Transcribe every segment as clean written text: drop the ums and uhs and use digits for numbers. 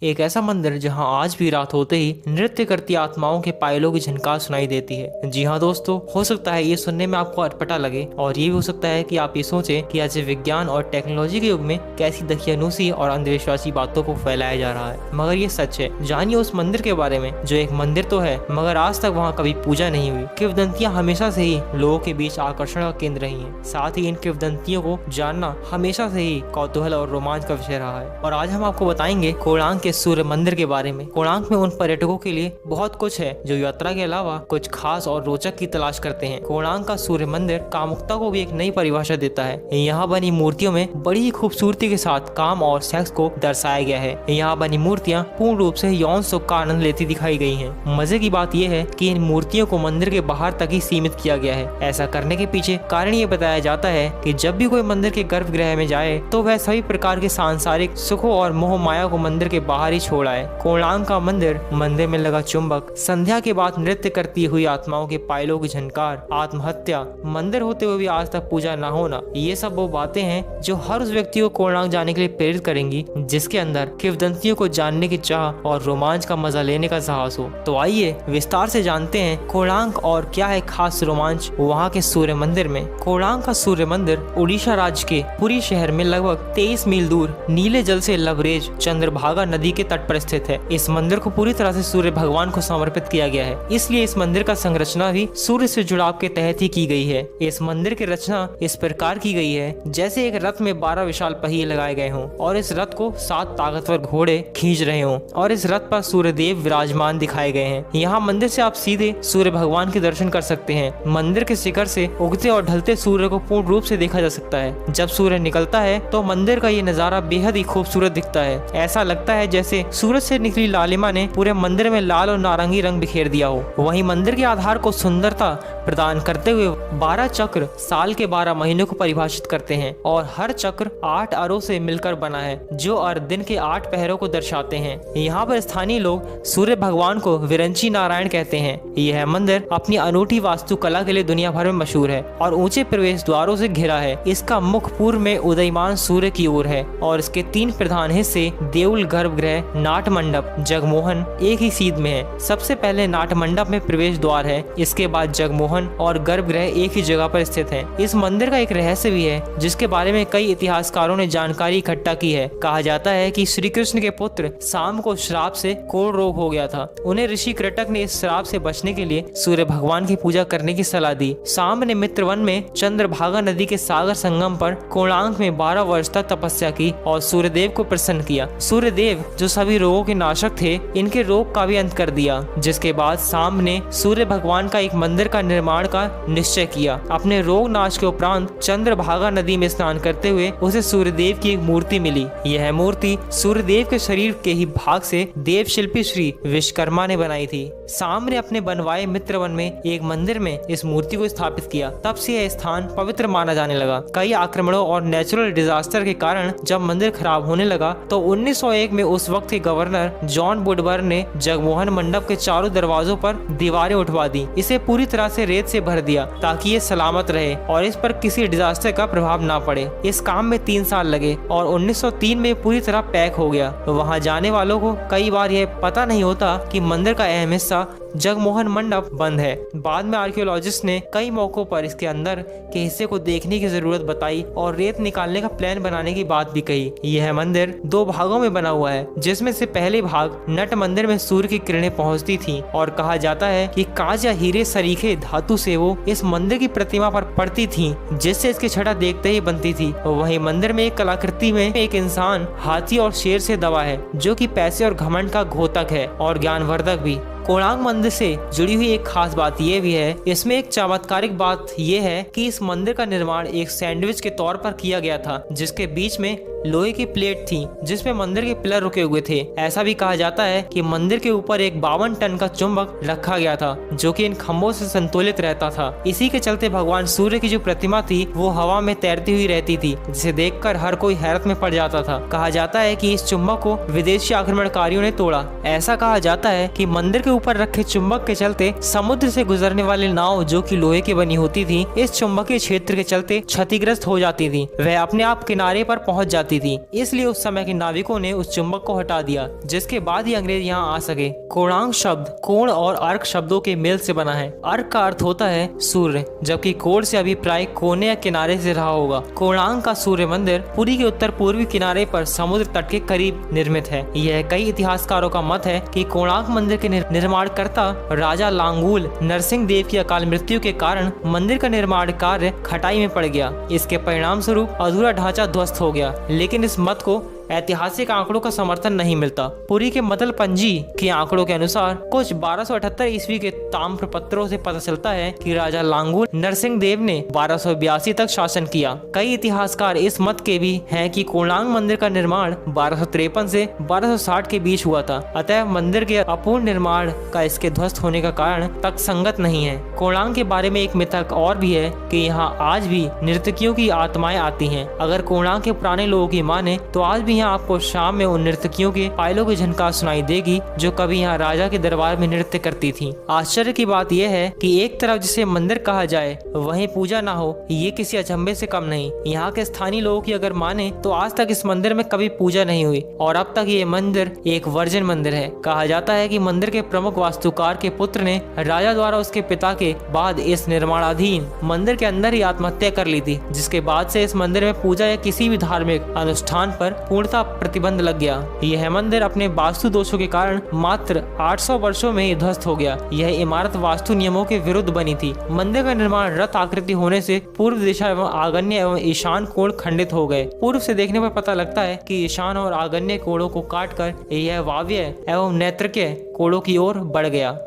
एक ऐसा मंदिर जहां आज भी रात होते ही नृत्य करती आत्माओं के पायलों की झनकार सुनाई देती है। जी हाँ दोस्तों, हो सकता है ये सुनने में आपको अटपटा लगे और ये भी हो सकता है कि आप ये सोचें कि आज विज्ञान और टेक्नोलॉजी के युग में कैसी दकियानूसी और अंधविश्वासी बातों को फैलाया जा रहा है, मगर ये सच है। जानिए उस मंदिर के बारे में जो एक मंदिर तो है मगर आज तक वहाँ कभी पूजा नहीं हुई। किंवदंतियां हमेशा से ही लोगों के बीच आकर्षण का केंद्र रही हैं। साथ ही इन किंवदंतियों को जानना हमेशा से ही कौतूहल और रोमांच का विषय रहा है। और आज हम आपको बताएंगे कोणार्क के सूर्य मंदिर के बारे में। कोणार्क में उन पर्यटकों के लिए बहुत कुछ है जो यात्रा के अलावा कुछ खास और रोचक की तलाश करते हैं। कोणार्क का सूर्य मंदिर कामुकता को भी एक नई परिभाषा देता है। यहाँ बनी मूर्तियों में बड़ी ही खूबसूरती के साथ काम और सेक्स को दर्शाया गया है। यहाँ बनी मूर्तियाँ पूर्ण रूप से यौन सुख का आनंद लेती दिखाई गई हैं। मजे की बात यह है कि इन मूर्तियों को मंदिर के बाहर तक ही सीमित किया गया है। ऐसा करने के पीछे कारण ये बताया जाता है कि जब भी कोई मंदिर के गर्भगृह में जाए तो वह सभी प्रकार के सांसारिक सुखों और मोह माया को मंदिर के बाहर ही छोड़ आए। कोणार्क का मंदिर में लगा चुंबक, संध्या के बाद नृत्य करती हुई आत्माओं के पायलों की झनकार, आत्महत्या, मंदिर होते हुए भी आज तक पूजा न होना, ये सब वो बातें हैं जो हर उस व्यक्ति को कोणार्क जाने के लिए प्रेरित करेंगी जिसके अंदर किंवदंतियों को जानने की चाह और रोमांच का मजा लेने का साहस हो। तो आइए विस्तार से जानते हैं कोणार्क और क्या है खास रोमांच वहाँ के सूर्य मंदिर में। कोणार्क का सूर्य मंदिर उड़ीसा राज्य के पुरी शहर में लगभग 23 मील दूर नीले जल से लबरेज चंद्रभागा नदी के तट पर स्थित है। इस मंदिर को पूरी तरह से सूर्य भगवान को समर्पित किया गया है, इसलिए इस मंदिर का संरचना भी सूर्य से जुड़ाव के तहत ही की गई है। इस मंदिर की रचना इस प्रकार की गई है जैसे एक रथ में 12 विशाल पहिए लगाए गए हों और इस रथ को 7 ताकतवर घोड़े खींच रहे हों और इस रथ पर सूर्यदेव विराजमान दिखाए गए हैं। यहाँ मंदिर से आप सीधे सूर्य भगवान के दर्शन कर सकते हैं। मंदिर के शिखर से उगते और ढलते सूर्य को पूर्ण रूप से देखा जा सकता है। जब सूर्य निकलता है तो मंदिर का ये नजारा बेहद ही खूबसूरत दिखता है। ऐसा लगता है जैसे सूरज से निकली लालिमा ने पूरे मंदिर में लाल और नारंगी रंग बिखेर दिया हो। वहीं मंदिर के आधार को सुंदरता प्रदान करते हुए 12 चक्र साल के 12 महीनों को परिभाषित करते हैं और हर चक्र 8 अरों से मिलकर बना है जो दिन के 8 पहरों को दर्शाते हैं। यहाँ पर स्थानीय लोग सूर्य भगवान को विरंची नारायण कहते हैं। यह मंदिर अपनी अनूठी वास्तुकला के लिए दुनिया भर में मशहूर है और ऊंचे प्रवेश द्वारों से घिरा है। इसका मुख पूर्व में उदयमान सूर्य की ओर है और इसके 3 प्रधान हिस्से देउल, गर्भगृह, नाट मंडप, जगमोहन एक ही सीध में है। सबसे पहले नाट मंडप में प्रवेश द्वार है, इसके बाद जगमोहन और गर्भगृह एक ही जगह पर स्थित है। इस मंदिर का एक रहस्य भी है जिसके बारे में कई इतिहासकारों ने जानकारी इकट्ठा की है। कहा जाता है कि श्री कृष्ण के पुत्र शाम को श्राप से कोढ़ रोग हो गया था। उन्हें ऋषि कृटक ने इस श्राप से बचने के लिए सूर्य भगवान की पूजा करने की सलाह दी। शाम ने मित्रवन में चंद्रभागा नदी के सागर संगम पर कोणार्क में 12 वर्ष तक तपस्या की और सूर्यदेव को प्रसन्न किया। सूर्यदेव जो सभी रोगों के नाशक थे, इनके रोग का भी अंत कर दिया। जिसके बाद शाम ने सूर्य भगवान का एक मंदिर का निर्माण का निश्चय किया। अपने रोग नाश के उपरांत चंद्रभागा नदी में स्नान करते हुए उसे सूर्यदेव की एक मूर्ति मिली। यह मूर्ति सूर्यदेव के शरीर के ही भाग से देव शिल्पी श्री विश्वकर्मा ने बनाई थी। शाम ने अपने बनवाए मित्रवन में एक मंदिर में इस मूर्ति को स्थापित किया। तब से यह स्थान पवित्र माना जाने लगा। कई आक्रमणों और नेचुरल डिजास्टर के कारण जब मंदिर खराब होने लगा तो 1901 में उस वक्त के गवर्नर जॉन वुडबर्न ने जगमोहन मंडप के चारों दरवाजों पर दीवारें उठवा दी। इसे पूरी तरह से रेत से भर दिया ताकि ये सलामत रहे और इस पर किसी डिजास्टर का प्रभाव ना पड़े। इस काम में 3 साल लगे और 1903 में पूरी तरह पैक हो गया। वहाँ जाने वालों को कई बार यह पता नहीं होता कि मंदिर का अहम हिस्सा जगमोहन मंडप बंद है। बाद में आर्कियोलॉजिस्ट ने कई मौकों पर इसके अंदर के हिस्से को देखने की जरूरत बताई और रेत निकालने का प्लान बनाने की बात भी कही। यह मंदिर 2 भागों में बना हुआ है, जिसमें से पहले भाग नट मंदिर में सूर्य की किरणें पहुंचती थीं और कहा जाता है कि कांच या हीरे सरीखे धातु से वो इस मंदिर की प्रतिमा पर पड़ती थीं, जिससे इसकी छटा देखते ही बनती थी। वहीं मंदिर में एक कलाकृति में एक इंसान हाथी और शेर से दबा है जो कि पैसे और घमंड का घोतक है और ज्ञानवर्धक भी। कोणार्क मंदिर से जुड़ी हुई एक खास बात यह भी है, इसमें एक चमत्कारिक बात यह है कि इस मंदिर का निर्माण एक सैंडविच के तौर पर किया गया था, जिसके बीच में लोहे की प्लेट थी जिसमें मंदिर के पिलर रुके हुए थे। ऐसा भी कहा जाता है कि मंदिर के ऊपर एक 52 टन का चुंबक रखा गया था जो कि इन खंभों से संतुलित रहता था। इसी के चलते भगवान सूर्य की जो प्रतिमा थी वो हवा में तैरती हुई रहती थी, जिसे देखकर हर कोई हैरत में पड़ जाता था। कहा जाता है कि इस चुंबक को विदेशी आक्रमणकारियों ने तोड़ा। ऐसा कहा जाता है कि मंदिर के ऊपर रखे चुंबक के चलते समुद्र से गुजरने वाली नाव जो कि लोहे की बनी होती थी इस चुंबकीय क्षेत्र के चलते क्षतिग्रस्त हो जाती थी। वह अपने आप किनारे पर पहुंच जाती थी। इसलिए उस समय के नाविकों ने उस चुंबक को हटा दिया, जिसके बाद ही अंग्रेज यहाँ आ सके। कोणार्क शब्द कोण और अर्क शब्दों के मेल से बना है। अर्क का अर्थ होता है सूर्य, जबकि कोण से अभिप्राय कोने या किनारे से रहा होगा। कोणार्क का सूर्य मंदिर पुरी के उत्तर पूर्वी किनारे पर समुद्र तट के करीब निर्मित है। यह कई इतिहासकारों का मत है कि कोणार्क मंदिर के निर्माणकर्ता राजा लांगूल नरसिंह देव की अकाल मृत्यु के कारण मंदिर का निर्माण कार्य खटाई में पड़ गया। इसके परिणाम स्वरूप अधूरा ढांचा ध्वस्त हो गया, लेकिन इस मत को ऐतिहासिक आंकड़ों का समर्थन नहीं मिलता। पुरी के मतल पंजी के आंकड़ों के अनुसार कुछ 1278 ईस्वी के ताम्र पत्रों से पता चलता है कि राजा लांगूल नरसिंह देव ने 1282 तक शासन किया। कई इतिहासकार इस मत के भी हैं कि कोणार्क मंदिर का निर्माण 1253 से 1260 के बीच हुआ था। अतः मंदिर के अपूर्ण निर्माण का इसके ध्वस्त होने का कारण तक संगत नहीं है। कोणार्क के बारे में एक मिथक और भी है कि यहाँ आज भी नर्तकियों की आत्माएं आती हैं। अगर कोणार्क के पुराने लोगों की माने तो आज भी यहाँ आपको शाम में उन नर्तकियों के पायलों की झनकार सुनाई देगी जो कभी यहाँ राजा के दरबार में नृत्य करती थी। आश्चर्य की बात यह है कि एक तरफ जिसे मंदिर कहा जाए वहीं पूजा ना हो, ये किसी अचंभे से कम नहीं। यहाँ के स्थानीय लोगों की अगर माने तो आज तक इस मंदिर में कभी पूजा नहीं हुई और अब तक ये मंदिर एक वर्जन मंदिर है। कहा जाता है कि मंदिर के प्रमुख वास्तुकार के पुत्र ने राजा द्वारा उसके पिता के बाद इस निर्माणाधीन मंदिर के अंदर ही आत्महत्या कर ली थी, जिसके बाद से इस मंदिर में पूजा या किसी भी धार्मिक अनुष्ठान पर पूर्णतः प्रतिबंध लग गया। यह मंदिर अपने वास्तु दोषों के कारण मात्र 800 वर्षों में ध्वस्त हो गया। यह इमारत वास्तु नियमों के विरुद्ध बनी थी। मंदिर का निर्माण रथ आकृति होने से पूर्व दिशा एवं आग्नेय एवं ईशान कोण खंडित हो गए। पूर्व से देखने पर पता लगता है कि ईशान और आग्नेय कोणों को काटकर यह वायव्य एवं नैत्रिकीय कोणों की ओर बढ़ गया।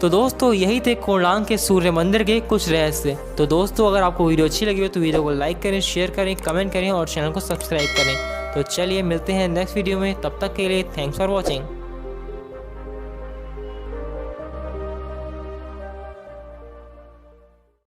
तो दोस्तों यही थे कोणार्क के सूर्य मंदिर के कुछ रहस्य। तो दोस्तों अगर आपको वीडियो अच्छी लगी हो तो वीडियो को लाइक करें, शेयर करें, कमेंट करें और चैनल को सब्सक्राइब करें। तो चलिए मिलते हैं नेक्स्ट वीडियो में, तब तक के लिए थैंक्स फॉर वॉचिंग।